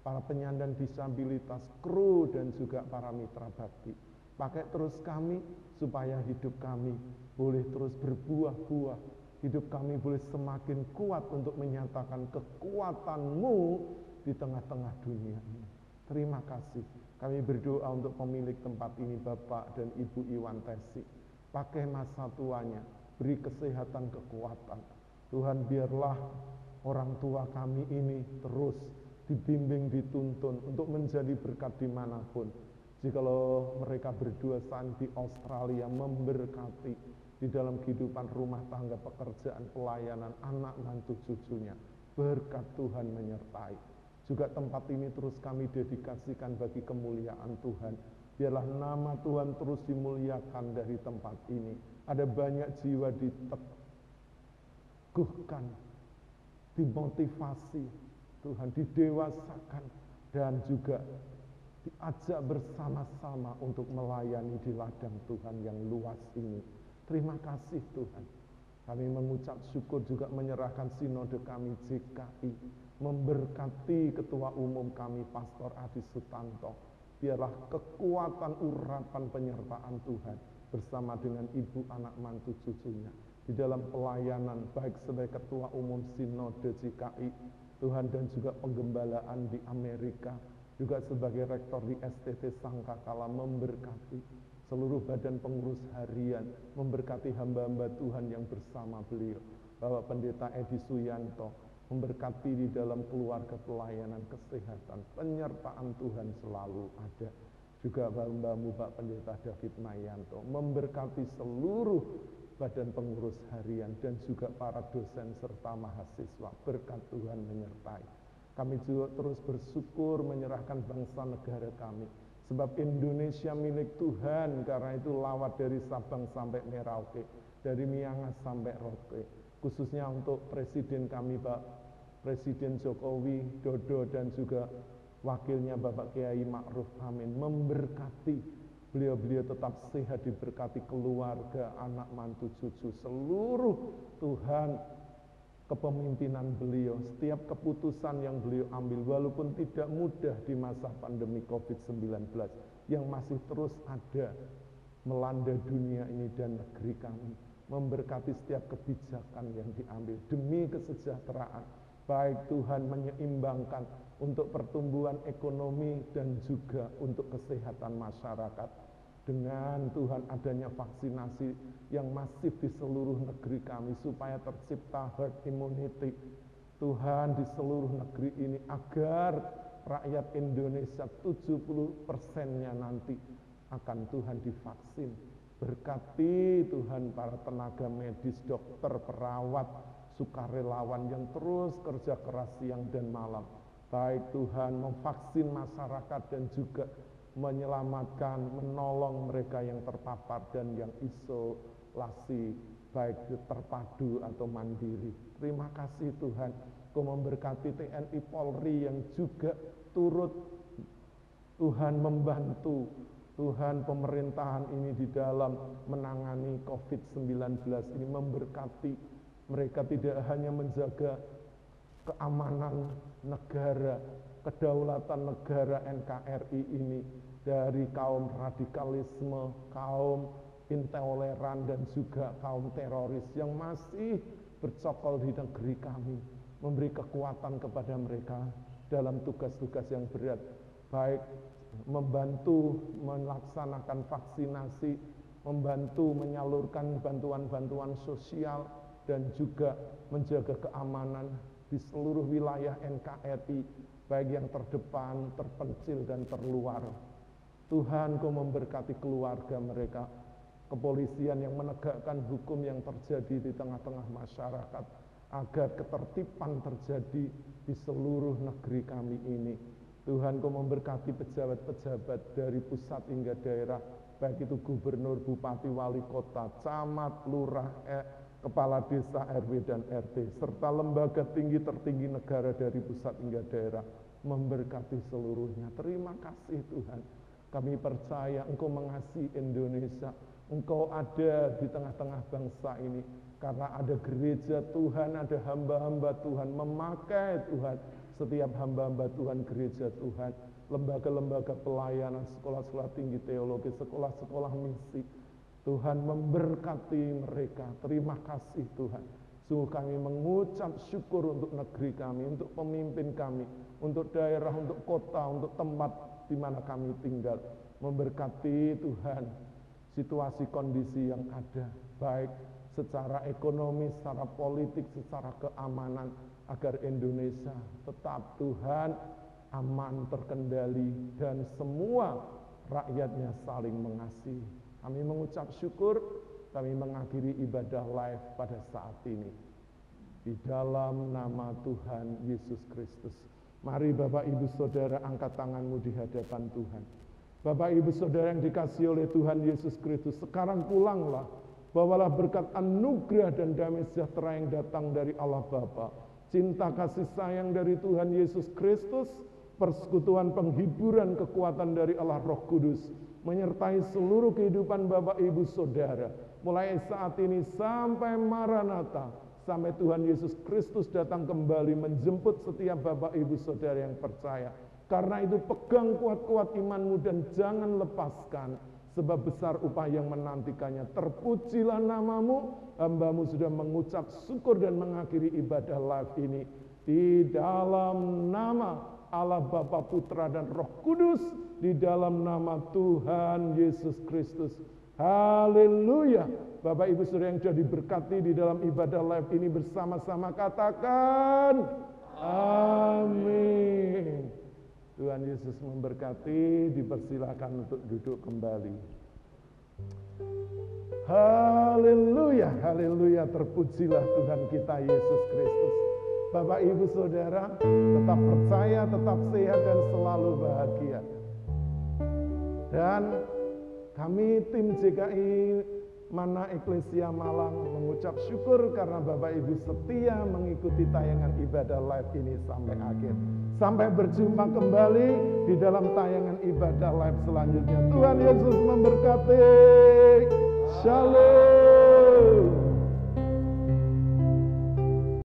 para penyandang disabilitas, kru dan juga para mitra bakti. Pakai terus kami supaya hidup kami boleh terus berbuah-buah. Hidup kami boleh semakin kuat untuk menyatakan kekuatan-Mu di tengah-tengah dunia ini. Terima kasih. Kami berdoa untuk pemilik tempat ini, Bapak dan Ibu Iwan Tesi. Pakai masa tuanya, beri kesehatan, kekuatan. Tuhan, biarlah orang tua kami ini terus dibimbing, dituntun untuk menjadi berkat dimanapun. Jikalau mereka berdua saat di Australia memberkati di dalam kehidupan rumah tangga, pekerjaan, pelayanan, anak mantu cucunya, berkat Tuhan menyertai. Juga tempat ini terus kami dedikasikan bagi kemuliaan Tuhan. Biarlah nama Tuhan terus dimuliakan dari tempat ini. Ada banyak jiwa diteguhkan, dimotivasi, Tuhan didewasakan, dan juga diajak bersama-sama untuk melayani di ladang Tuhan yang luas ini. Terima kasih Tuhan. Kami mengucap syukur juga menyerahkan sinode kami GKI, memberkati ketua umum kami Pastor Adi Sutanto. Biarlah kekuatan urapan penyertaan Tuhan bersama dengan ibu, anak mantu cucunya di dalam pelayanan, baik sebagai ketua umum sinode GKI Tuhan, dan juga penggembalaan di Amerika, juga sebagai rektor di STT Sangkakala, memberkati seluruh badan pengurus harian, memberkati hamba-hamba Tuhan yang bersama beliau, Bapak Pendeta Edi Suyanto, memberkati di dalam keluarga pelayanan kesehatan, penyertaan Tuhan selalu ada. Juga hamba-Mu Bapak Pendeta David Mayanto, memberkati seluruh badan pengurus harian dan juga para dosen serta mahasiswa. Berkat Tuhan menyertai. Kami juga terus bersyukur menyerahkan bangsa negara kami. Sebab Indonesia milik Tuhan, karena itu lawat dari Sabang sampai Merauke, dari Miangas sampai Rote. Khususnya untuk Presiden kami, Pak Presiden Jokowi Dodo, dan juga wakilnya Bapak Kiai Ma'ruf Amin, memberkati beliau-beliau tetap sehat, diberkati keluarga, anak mantu cucu, seluruh Tuhan kepemimpinan beliau, setiap keputusan yang beliau ambil, walaupun tidak mudah di masa pandemi COVID-19 yang masih terus ada melanda dunia ini dan negeri kami, memberkati setiap kebijakan yang diambil demi kesejahteraan, baik Tuhan menyeimbangkan untuk pertumbuhan ekonomi dan juga untuk kesehatan masyarakat. Dengan Tuhan adanya vaksinasi yang masif di seluruh negeri kami supaya tercipta herd immunity Tuhan di seluruh negeri ini, agar rakyat Indonesia 70%-nya nanti akan Tuhan divaksin. Berkati Tuhan para tenaga medis, dokter, perawat, sukarelawan yang terus kerja keras siang dan malam. Baik Tuhan memvaksin masyarakat dan juga menyelamatkan, menolong mereka yang terpapar dan yang isolasi, baik terpadu atau mandiri. Terima kasih Tuhan, Kau memberkati TNI Polri yang juga turut Tuhan membantu Tuhan pemerintahan ini di dalam menangani COVID-19 ini, memberkati mereka tidak hanya menjaga keamanan negara, kedaulatan negara NKRI ini dari kaum radikalisme, kaum intoleran dan juga kaum teroris yang masih bercokol di negeri kami, memberi kekuatan kepada mereka dalam tugas-tugas yang berat, baik membantu melaksanakan vaksinasi, membantu menyalurkan bantuan-bantuan sosial, dan juga menjaga keamanan di seluruh wilayah NKRI, baik yang terdepan, terpencil, dan terluar. Tuhan, Kau memberkati keluarga mereka, kepolisian yang menegakkan hukum yang terjadi di tengah-tengah masyarakat, agar ketertiban terjadi di seluruh negeri kami ini. Tuhan, Kau memberkati pejabat-pejabat dari pusat hingga daerah, baik itu gubernur, bupati, wali kota, camat, lurah, kepala desa, RW dan RT, serta lembaga tinggi tertinggi negara dari pusat hingga daerah, memberkati seluruhnya. Terima kasih Tuhan, kami percaya Engkau mengasihi Indonesia, Engkau ada di tengah-tengah bangsa ini, karena ada gereja Tuhan, ada hamba-hamba Tuhan, memakai Tuhan setiap hamba-hamba Tuhan, gereja Tuhan, lembaga-lembaga pelayanan, sekolah-sekolah tinggi teologi, sekolah-sekolah misi. Tuhan memberkati mereka. Terima kasih Tuhan. Sungguh kami mengucap syukur untuk negeri kami, untuk pemimpin kami, untuk daerah, untuk kota, untuk tempat di mana kami tinggal. Memberkati Tuhan situasi kondisi yang ada, baik secara ekonomi, secara politik, secara keamanan, agar Indonesia tetap Tuhan aman, terkendali, dan semua rakyatnya saling mengasihi. Kami mengucap syukur, kami mengakhiri ibadah live pada saat ini. Di dalam nama Tuhan Yesus Kristus. Mari Bapak Ibu Saudara angkat tanganmu di hadapan Tuhan. Bapak Ibu Saudara yang dikasihi oleh Tuhan Yesus Kristus, sekarang pulanglah, bawalah berkat anugerah dan damai sejahtera yang datang dari Allah Bapa, cinta kasih sayang dari Tuhan Yesus Kristus, persekutuan penghiburan kekuatan dari Allah Roh Kudus, menyertai seluruh kehidupan Bapak Ibu Saudara, mulai saat ini sampai Maranatha, sampai Tuhan Yesus Kristus datang kembali menjemput setiap Bapak Ibu Saudara yang percaya. Karena itu pegang kuat-kuat imanmu dan jangan lepaskan, sebab besar upah yang menantikannya. Terpujilah namamu, hambamu sudah mengucap syukur dan mengakhiri ibadah live ini. Di dalam nama Allah Bapa, Putra, dan Roh Kudus, di dalam nama Tuhan Yesus Kristus. Haleluya. Bapak Ibu Saudara yang sudah diberkati di dalam ibadah live ini, bersama-sama katakan amin. Tuhan Yesus memberkati, dipersilakan untuk duduk kembali. Haleluya, haleluya, terpujilah Tuhan kita Yesus Kristus. Bapak Ibu Saudara, tetap percaya, tetap sehat dan selalu bahagia. Dan kami tim JKI Mana Eklesia Malang mengucap syukur karena Bapak Ibu setia mengikuti tayangan ibadah live ini sampai akhir. Sampai berjumpa kembali di dalam tayangan ibadah live selanjutnya. Tuhan Yesus memberkati. Shalom.